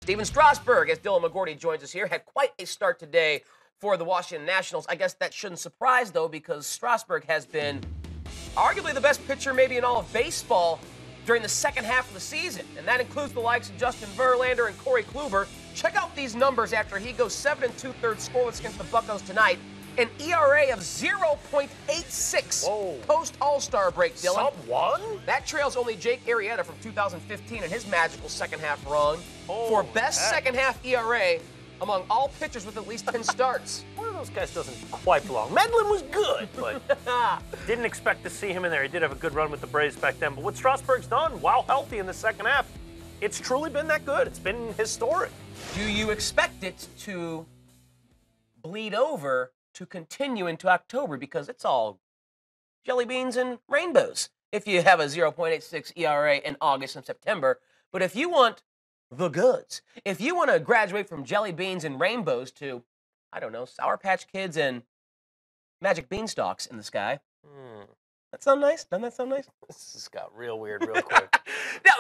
Steven Strasburg, as Dylan McGorty joins us here, had quite a start today for the Washington Nationals. I guess that shouldn't surprise, though, because Strasburg has been arguably the best pitcher maybe in all of baseball during the second half of the season, and that includes the likes of Justin Verlander and Corey Kluber. Check out these numbers after he goes 7 2/3 scoreless against the Buccos tonight. An ERA of 0.86 post-All-Star break, Dylan. Sub-1? That trails only Jake Arrieta from 2015 and his magical second-half run for best second-half ERA among all pitchers with at least 10 starts. One of those guys doesn't quite belong. Medlin was good, but didn't expect to see him in there. He did have a good run with the Braves back then. But what Strasburg's done, while healthy in the second half, it's truly been that good. It's been historic. Do you expect it to bleed over to continue into October? Because it's all jelly beans and rainbows if you have a 0.86 ERA in August and September. But if you want the goods, if you want to graduate from jelly beans and rainbows to, I don't know, Sour Patch Kids and magic beanstalks in the sky. That sound nice? Doesn't that sound nice? This has got real weird real quick. No,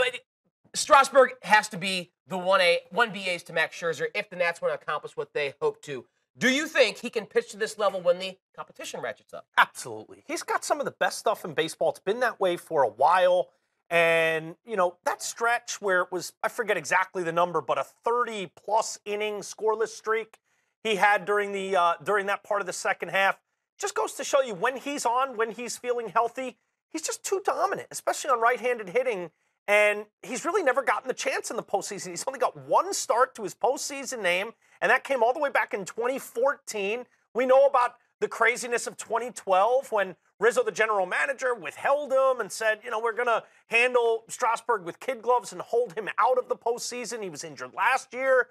Strasburg has to be the 1BAs to Max Scherzer if the Nats want to accomplish what they hope to. Do you think he can pitch to this level when the competition ratchets up? Absolutely. He's got some of the best stuff in baseball. It's been that way for a while. And, you know, that stretch where it was, I forget exactly the number, but a 30-plus inning scoreless streak he had during that part of the second half just goes to show you when he's on, when he's feeling healthy, he's just too dominant, especially on right-handed hitting. And he's really never gotten the chance in the postseason. He's only got one start to his postseason name, and that came all the way back in 2014. We know about the craziness of 2012 when Rizzo, the general manager, withheld him and said, you know, we're going to handle Strasburg with kid gloves and hold him out of the postseason. He was injured last year.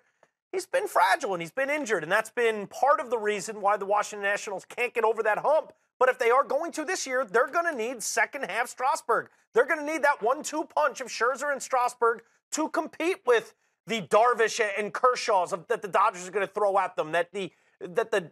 He's been fragile and he's been injured, and that's been part of the reason why the Washington Nationals can't get over that hump. But if they are going to this year, they're going to need second-half Strasburg. They're going to need that 1-2 punch of Scherzer and Strasburg to compete with the Darvish and Kershaws that the Dodgers are going to throw at them, that the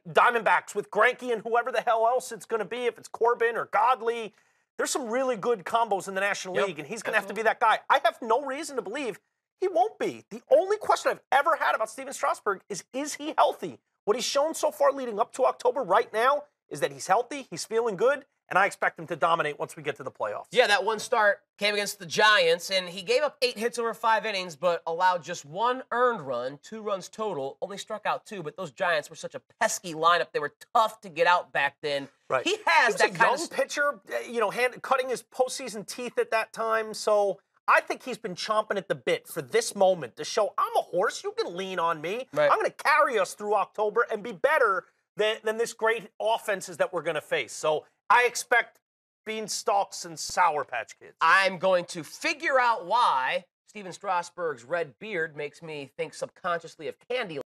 Diamondbacks with Greinke and whoever the hell else it's going to be, if it's Corbin or Godley. There's some really good combos in the National League, and he's going to have to be that guy. I have no reason to believe he won't be. The only question I've ever had about Steven Strasburg is he healthy? What he's shown so far leading up to October right now is that he's healthy, he's feeling good, and I expect him to dominate once we get to the playoffs. Yeah, that one start came against the Giants, and he gave up 8 hits over 5 innings, but allowed just 1 earned run, 2 runs total, only struck out 2, but those Giants were such a pesky lineup. They were tough to get out back then. Right. He has that kind of young pitcher, you know, cutting his postseason teeth at that time, so I think he's been chomping at the bit for this moment to show I'm a horse, you can lean on me. Right. I'm going to carry us through October and be better than this great offenses that we're going to face. So I expect beanstalks and Sour Patch Kids. I'm going to figure out why Steven Strasburg's red beard makes me think subconsciously of candy.